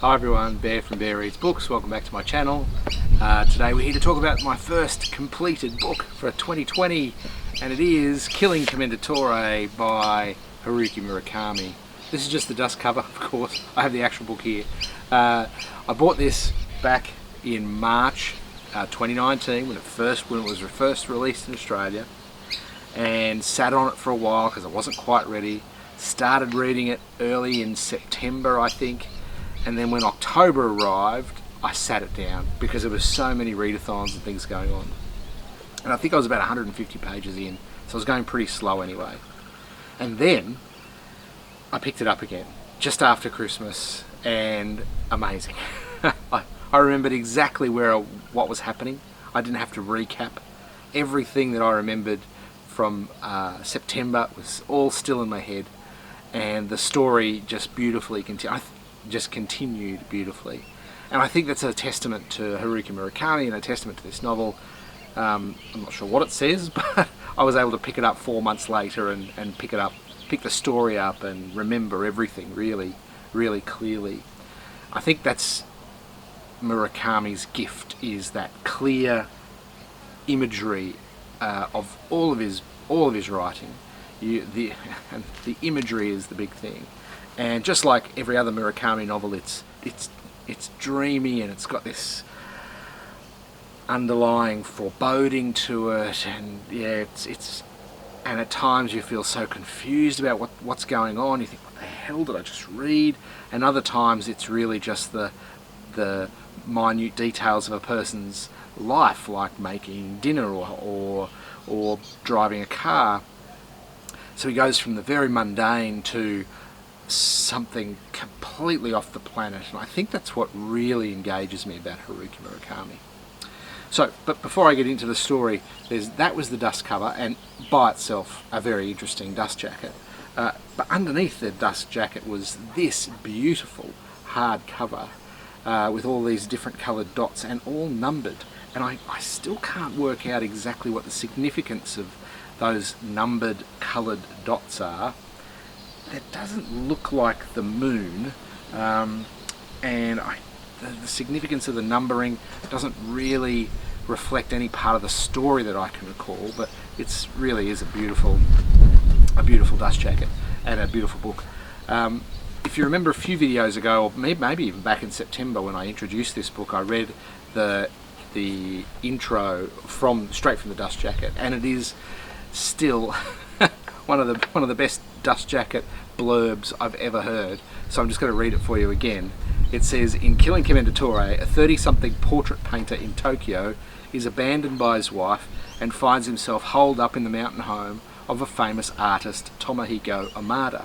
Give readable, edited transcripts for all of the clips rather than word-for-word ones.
Hi everyone, Bear from Bear Reads Books. Welcome back to my channel. Today we're here to talk about my first completed book for 2020, and it is Killing Commendatore by Haruki Murakami. This is just the dust cover, of course. I have the actual book here. I bought this back in March 2019 when it was first released in Australia, and sat on it for a while because I wasn't quite ready. Started reading it early in September, I think. And then when October arrived, I sat it down because there were so many readathons and things going on. And I think I was about 150 pages in, so I was going pretty slow anyway. And then I picked it up again, just after Christmas, and amazing. I remembered exactly what was happening. I didn't have to recap. Everything that I remembered from September was all still in my head, and the story just beautifully continued beautifully. And I think that's a testament to Haruki Murakami and a testament to this novel. I'm not sure what it says, but I was able to pick it up 4 months later and pick the story up and remember everything really, really clearly. I think that's Murakami's gift, is that clear imagery of all of his writing. The imagery is the big thing. And just like every other Murakami novel, it's dreamy, and it's got this underlying foreboding to it, and yeah, and at times you feel so confused about what's going on. You think, what the hell did I just read? And other times it's really just the minute details of a person's life, like making dinner or driving a car. So he goes from the very mundane to something completely off the planet, and I think that's what really engages me about Haruki Murakami. So, but before I get into the story, that was the dust cover, and by itself a very interesting dust jacket. But underneath the dust jacket was this beautiful hard cover with all these different coloured dots and all numbered. And I still can't work out exactly what the significance of those numbered coloured dots are. It doesn't look like the moon, and the significance of the numbering doesn't really reflect any part of the story that I can recall, but it really is a beautiful dust jacket and a beautiful book. If you remember a few videos ago, or maybe even back in September when I introduced this book, I read the intro straight from the dust jacket, and it is still one of the best dust jacket blurbs I've ever heard. So I'm just going to read it for you again. It says, "In Killing Commendatore, a 30-something portrait painter in Tokyo is abandoned by his wife and finds himself holed up in the mountain home of a famous artist, Tomohiko Amada.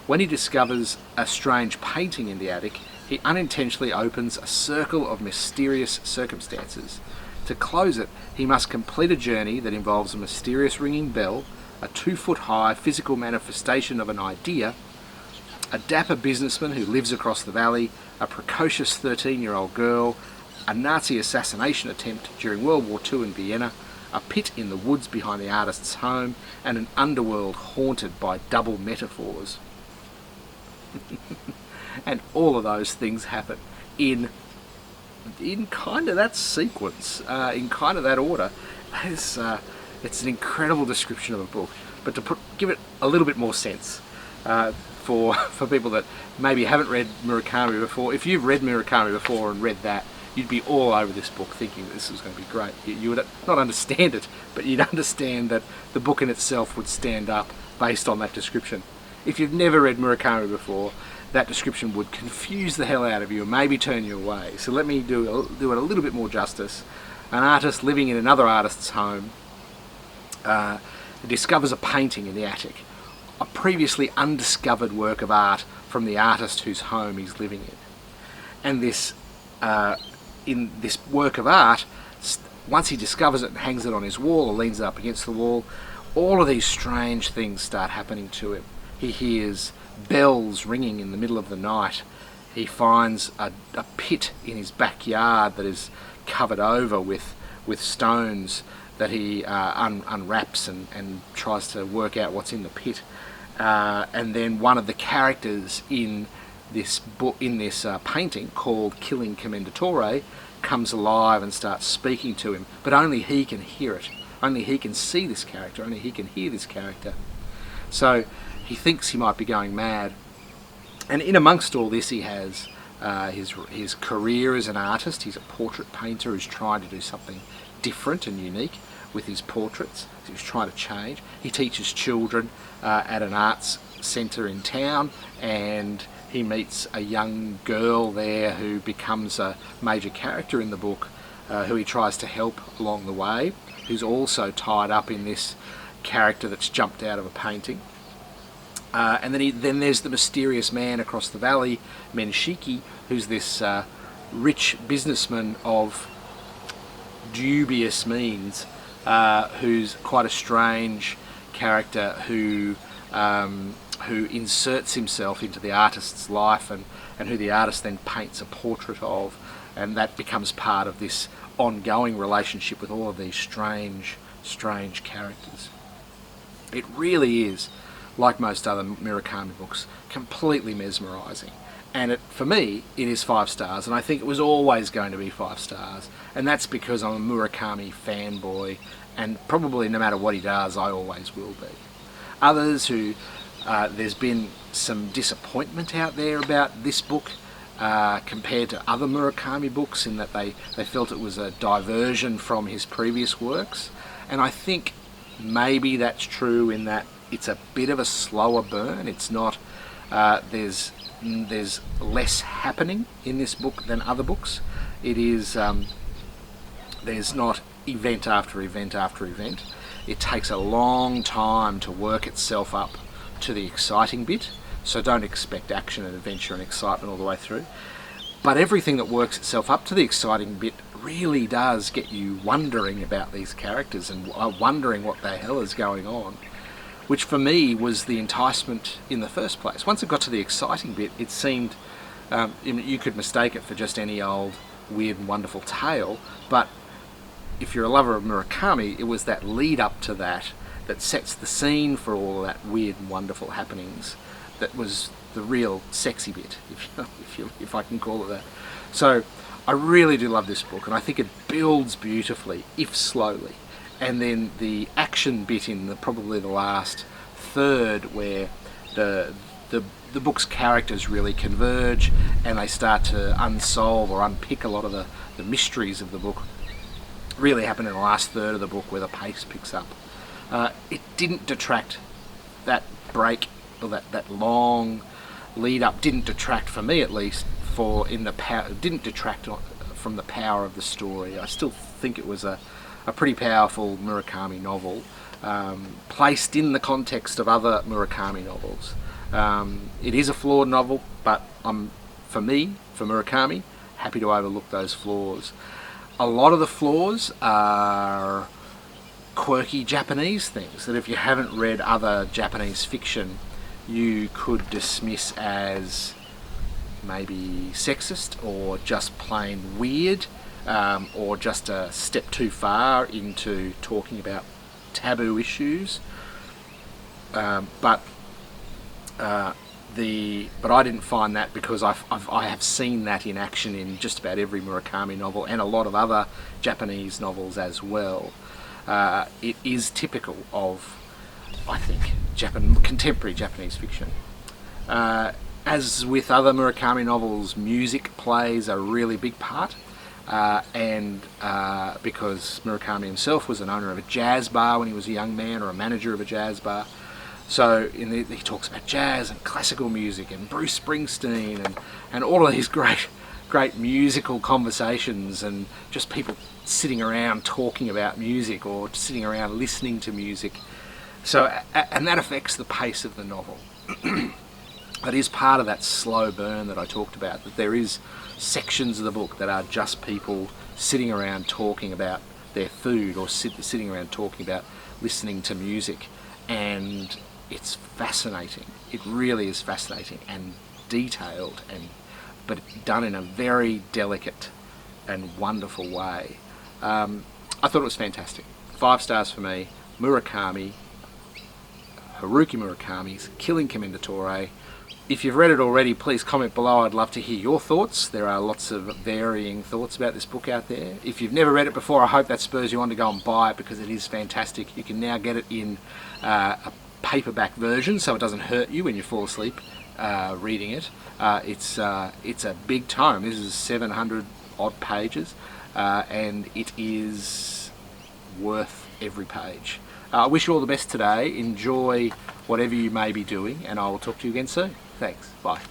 When he discovers a strange painting in the attic, he unintentionally opens a circle of mysterious circumstances. To close it, he must complete a journey that involves a mysterious ringing bell, a 2-foot-high physical manifestation of an idea, a dapper businessman who lives across the valley, a precocious 13-year-old girl, a Nazi assassination attempt during World War II in Vienna, a pit in the woods behind the artist's home, and an underworld haunted by double metaphors." And all of those things happen in kind of that sequence, in kind of that order. It's an incredible description of a book, but to give it a little bit more sense for people that maybe haven't read Murakami before. If you've read Murakami before and read that, you'd be all over this book thinking that this was going to be great. You would not understand it, but you'd understand that the book in itself would stand up based on that description. If you've never read Murakami before, that description would confuse the hell out of you and maybe turn you away. So let me do it a little bit more justice. An artist living in another artist's home discovers a painting in the attic, a previously undiscovered work of art from the artist whose home he's living in. And in this work of art, once he discovers it and hangs it on his wall or leans it up against the wall, all of these strange things start happening to him. He hears bells ringing in the middle of the night. He finds a pit in his backyard that is covered over with stones that he unwraps and tries to work out what's in the pit. And then one of the characters in this book, in this painting called Killing Commendatore, comes alive and starts speaking to him, but only he can hear it. Only he can see this character, only he can hear this character. So he thinks he might be going mad. And in amongst all this, he has his career as an artist. He's a portrait painter who's trying to do something different and unique with his portraits. He's trying to change. He teaches children at an arts centre in town, and he meets a young girl there who becomes a major character in the book, who he tries to help along the way, who's also tied up in this character that's jumped out of a painting. And then there's the mysterious man across the valley, Menshiki, who's this rich businessman of dubious means, who's quite a strange character who inserts himself into the artist's life, and who the artist then paints a portrait of, and that becomes part of this ongoing relationship with all of these strange characters. It really is, like most other Murakami books, completely mesmerising. And for me, it is 5 stars, and I think it was always going to be 5 stars. And that's because I'm a Murakami fanboy, and probably no matter what he does, I always will be. Others who, there's been some disappointment out there about this book compared to other Murakami books, in that they felt it was a diversion from his previous works. And I think maybe that's true in that it's a bit of a slower burn. It's not, there's less happening in this book than other books. It is, there's not event after event after event. It takes a long time to work itself up to the exciting bit, so don't expect action and adventure and excitement all the way through. But everything that works itself up to the exciting bit really does get you wondering about these characters and wondering what the hell is going on, which for me was the enticement in the first place. Once it got to the exciting bit, it seemed, you could mistake it for just any old weird and wonderful tale, but if you're a lover of Murakami, it was that lead up to that sets the scene for all of that weird and wonderful happenings that was the real sexy bit, if I can call it that. So I really do love this book, and I think it builds beautifully, if slowly. And then the action bit in probably the last third, where the book's characters really converge and they start to unsolve or unpick a lot of the mysteries of the book, really happen in the last third of the book, where the pace picks up. It didn't detract, that break, or that long lead up didn't detract, for me at least, didn't detract from the power of the story. I still think it was a pretty powerful Murakami novel, placed in the context of other Murakami novels. It is a flawed novel, but for Murakami, happy to overlook those flaws. A lot of the flaws are quirky Japanese things that, if you haven't read other Japanese fiction, you could dismiss as maybe sexist or just plain weird, or just a step too far into talking about taboo issues. But I didn't find that, because I have seen that in action in just about every Murakami novel and a lot of other Japanese novels as well. It is typical of, I think, contemporary Japanese fiction. As with other Murakami novels, music plays a really big part, and because Murakami himself was an owner of a jazz bar when he was a young man, or a manager of a jazz bar. So he talks about jazz and classical music and Bruce Springsteen and all of these great musical conversations, and just people sitting around talking about music or sitting around listening to music. So, and that affects the pace of the novel. That is part of that slow burn that I talked about, that there is sections of the book that are just people sitting around talking about their food, or sitting around talking about listening to music. And it's fascinating. It really is fascinating and detailed, but done in a very delicate and wonderful way. I thought it was fantastic. 5 stars for me. Haruki Murakami's Killing Commendatore, If you've read it already, please comment below. I'd love to hear your thoughts. There are lots of varying thoughts about this book out there. If you've never read it before, I hope that spurs you on to go and buy it, because it is fantastic. You can now get it in a paperback version, so it doesn't hurt you when you fall asleep reading it. It's a big tome. This is 700 odd pages, and it is worth every page. I wish you all the best today. Enjoy whatever you may be doing, and I will talk to you again soon. Thanks. Bye.